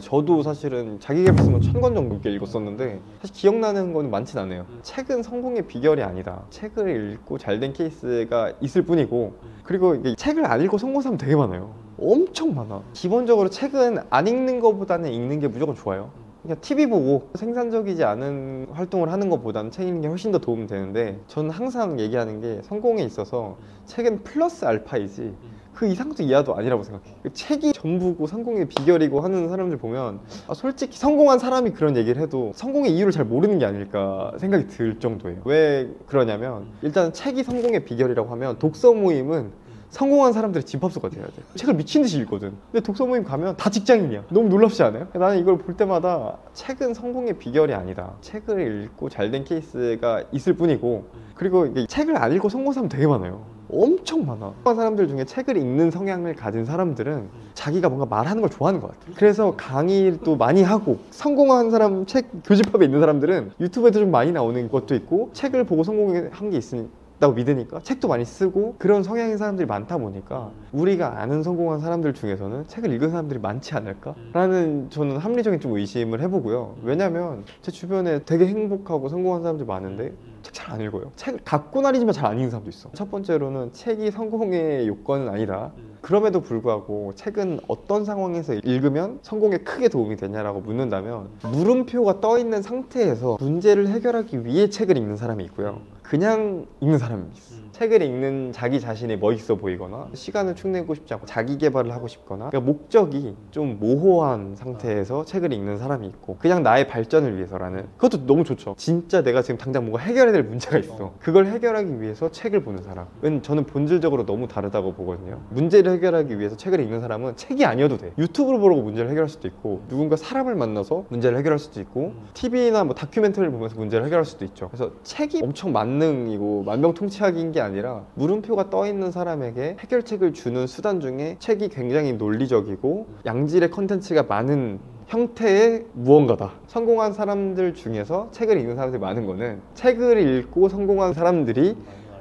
저도 사실은 자기계발서만 1000권 정도 넘게 읽었었는데 사실 기억나는 건 많진 않아요. 책은 성공의 비결이 아니다. 책을 읽고 잘된 케이스가 있을 뿐이고, 그리고 이게 책을 안 읽고 성공한 사람 되게 많아요. 엄청 많아. 기본적으로 책은 안 읽는 것보다는 읽는 게 무조건 좋아요. 그냥 TV 보고 생산적이지 않은 활동을 하는 것보다는 책 읽는 게 훨씬 더 도움이 되는데, 저는 항상 얘기하는 게 성공에 있어서 책은 플러스 알파이지 그 이상도 이하도 아니라고 생각해. 책이 전부고 성공의 비결이고 하는 사람들 보면 솔직히 성공한 사람이 그런 얘기를 해도 성공의 이유를 잘 모르는 게 아닐까 생각이 들 정도예요. 왜 그러냐면, 일단 책이 성공의 비결이라고 하면 독서 모임은 성공한 사람들의 집합소가 돼야 돼. 책을 미친 듯이 읽거든. 근데 독서 모임 가면 다 직장인이야. 너무 놀랍지 않아요? 나는 이걸 볼 때마다 책은 성공의 비결이 아니다. 책을 읽고 잘된 케이스가 있을 뿐이고, 그리고 이게 책을 안 읽고 성공한 사람 되게 많아요. 엄청 많아. 사람들 중에 책을 읽는 성향을 가진 사람들은 자기가 뭔가 말하는 걸 좋아하는 것 같아. 그래서 강의도 많이 하고, 성공한 사람 책 교집합에 있는 사람들은 유튜브에도 좀 많이 나오는 것도 있고, 책을 보고 성공한 게 있다고 믿으니까 책도 많이 쓰고, 그런 성향인 사람들이 많다 보니까 우리가 아는 성공한 사람들 중에서는 책을 읽은 사람들이 많지 않을까? 라는 저는 합리적인 좀 의심을 해보고요. 왜냐면 제 주변에 되게 행복하고 성공한 사람들이 많은데 책 잘 안 읽어요. 책을 갖고 다니지만 잘 안 읽는 사람도 있어. 첫 번째로는 책이 성공의 요건은 아니다. 그럼에도 불구하고 책은 어떤 상황에서 읽으면 성공에 크게 도움이 되냐라고 묻는다면, 물음표가 떠 있는 상태에서 문제를 해결하기 위해 책을 읽는 사람이 있고요, 그냥 읽는 사람이 있어. 책을 읽는 자기 자신이 멋있어 보이거나 시간을 축내고 싶지 않고 자기 개발을 하고 싶거나, 그러니까 목적이 좀 모호한 상태에서 책을 읽는 사람이 있고, 그냥 나의 발전을 위해서라는, 그것도 너무 좋죠. 진짜 내가 지금 당장 뭔가 해결해야 될 문제가 있어. 그걸 해결하기 위해서 책을 보는 사람은 저는 본질적으로 너무 다르다고 보거든요. 문제를 해결하기 위해서 책을 읽는 사람은 책이 아니어도 돼. 유튜브를 보고 문제를 해결할 수도 있고, 누군가 사람을 만나서 문제를 해결할 수도 있고, TV나 뭐 다큐멘터리를 보면서 문제를 해결할 수도 있죠. 그래서 책이 엄청 만능이고 만병통치약인 게 아니라, 물음표가 떠 있는 사람에게 해결책을 주는 수단 중에 책이 굉장히 논리적이고 양질의 컨텐츠가 많은 형태의 무언가다. 성공한 사람들 중에서 책을 읽는 사람들이 많은 거는, 책을 읽고 성공한 사람들이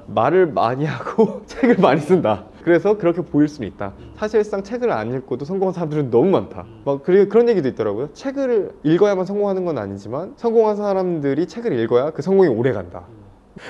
말을 많이 하고 책을 많이 쓴다. 그래서 그렇게 보일 수는 있다. 사실상 책을 안 읽고도 성공한 사람들은 너무 많다. 그리고 그런 얘기도 있더라고요. 책을 읽어야만 성공하는 건 아니지만 성공한 사람들이 책을 읽어야 그 성공이 오래 간다.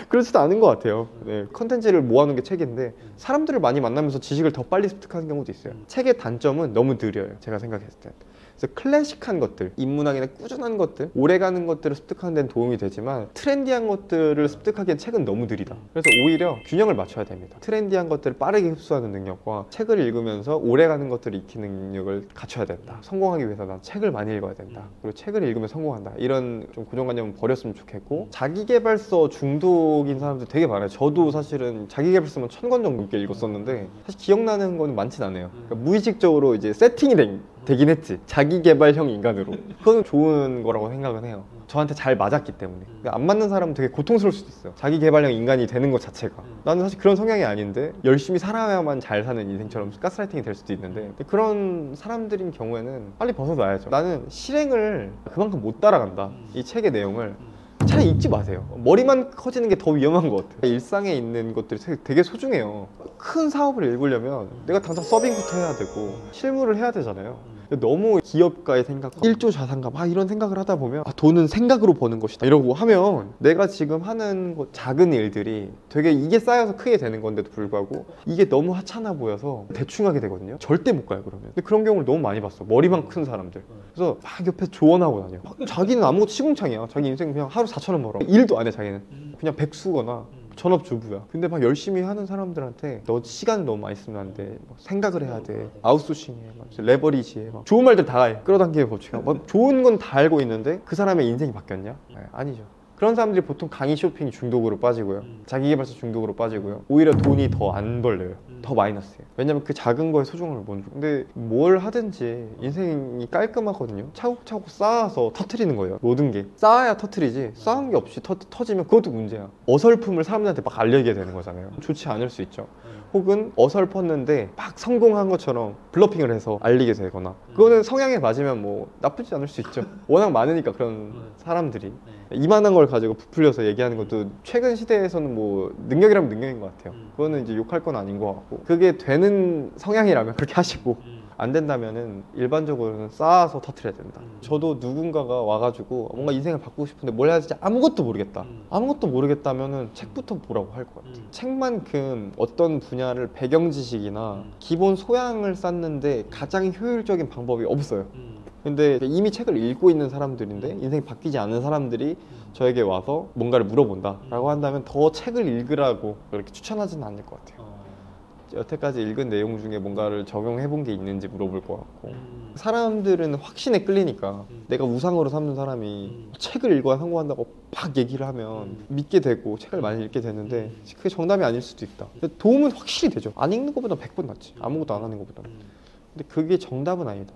그렇지도 않은 것 같아요. 네, 컨텐츠를 모아놓은 게 책인데 사람들을 많이 만나면서 지식을 더 빨리 습득하는 경우도 있어요. 책의 단점은 너무 느려요, 제가 생각했을 때. 그래서 클래식한 것들, 인문학이나 꾸준한 것들, 오래가는 것들을 습득하는 데는 도움이 되지만 트렌디한 것들을 습득하기엔 책은 너무 느리다. 그래서 오히려 균형을 맞춰야 됩니다. 트렌디한 것들을 빠르게 흡수하는 능력과 책을 읽으면서 오래가는 것들을 익히는 능력을 갖춰야 된다. 성공하기 위해서 난 책을 많이 읽어야 된다. 그리고 책을 읽으면 성공한다. 이런 좀 고정관념은 버렸으면 좋겠고, 자기계발서 중독인 사람들 되게 많아요. 저도 사실은 자기계발서만 1000권 정도 넘게 읽었었는데 사실 기억나는 건 많진 않아요. 그러니까 무의식적으로 이제 세팅이 되긴 했지, 자기계발형 인간으로. 그건 좋은 거라고 생각은 해요. 저한테 잘 맞았기 때문에. 안 맞는 사람은 되게 고통스러울 수도 있어요. 자기계발형 인간이 되는 것 자체가. 나는 사실 그런 성향이 아닌데 열심히 살아야만 잘 사는 인생처럼 가스라이팅이 될 수도 있는데, 그런 사람들인 경우에는 빨리 벗어나야죠. 나는 실행을 그만큼 못 따라간다, 이 책의 내용을 차라리 읽지 마세요. 머리만 커지는 게 더 위험한 것 같아요. 일상에 있는 것들이 되게 소중해요. 큰 사업을 읽으려면 내가 당장 서빙부터 해야 되고 실무를 해야 되잖아요. 너무 기업가의 생각, 1조 자산가 막 이런 생각을 하다 보면 돈은 생각으로 버는 것이다 이러고 하면, 내가 지금 하는 작은 일들이 되게 이게 쌓여서 크게 되는 건데도 불구하고 이게 너무 하찮아 보여서 대충 하게 되거든요. 절대 못 가요, 그러면. 근데 그런 경우를 너무 많이 봤어, 머리만 큰 사람들. 그래서 막 옆에 조언하고 다녀. 자기는 아무것도 시궁창이야. 자기 인생 그냥 하루 4,000원 벌어. 일도 안 해, 자기는. 그냥 백수거나 전업주부야. 근데 막 열심히 하는 사람들한테 너 시간을 너무 많이 쓰면 안 돼, 생각을 해야 돼, 아웃소싱해, 레버리지해, 좋은 말들 다 해. 끌어당기의 법칙. 좋은 건 다 알고 있는데 그 사람의 인생이 바뀌었냐? 네, 아니죠. 그런 사람들이 보통 강의 쇼핑 중독으로 빠지고요, 자기계발서 중독으로 빠지고요, 오히려 돈이 더 안 벌려요. 더 마이너스예요. 왜냐면 그 작은 거에 소중함을 못 줘. 근데 뭘 하든지 인생이 깔끔하거든요. 차곡차곡 쌓아서 터트리는 거예요. 모든 게 쌓아야 터트리지, 쌓은 게 없이 터지면 그것도 문제야. 어설픔을 사람들한테 막 알리게 되는 거잖아요. 좋지 않을 수 있죠. 혹은 어설펐는데 막 성공한 것처럼 블러핑을 해서 알리게 되거나, 그거는 성향에 맞으면 뭐 나쁘지 않을 수 있죠. 워낙 많으니까 그런 사람들이. 이만한 걸 가지고 부풀려서 얘기하는 것도 최근 시대에서는 뭐 능력이라면 능력인 것 같아요. 그거는 이제 욕할 건 아닌 것 같고, 그게 되는 성향이라면 그렇게 하시고, 안 된다면은 일반적으로는 쌓아서 터트려야 된다. 저도 누군가가 와가지고 뭔가 인생을 바꾸고 싶은데 뭘 해야 될지 아무것도 모르겠다. 아무것도 모르겠다면은 책부터 보라고 할 것 같아요. 책만큼 어떤 분야를 배경 지식이나 기본 소양을 쌓는데 가장 효율적인 방법이 없어요. 근데 이미 책을 읽고 있는 사람들인데 인생이 바뀌지 않은 사람들이 저에게 와서 뭔가를 물어본다 라고 한다면 더 책을 읽으라고 그렇게 추천하지는 않을 것 같아요. 여태까지 읽은 내용 중에 뭔가를 적용해 본 게 있는지 물어볼 것 같고, 사람들은 확신에 끌리니까 내가 우상으로 삼는 사람이 책을 읽어야 성공한다고 막 얘기를 하면 믿게 되고 책을 많이 읽게 되는데 그게 정답이 아닐 수도 있다. 근데 도움은 확실히 되죠. 안 읽는 것보다 100번 낫지, 아무것도 안 하는 것보다는. 근데 그게 정답은 아니다.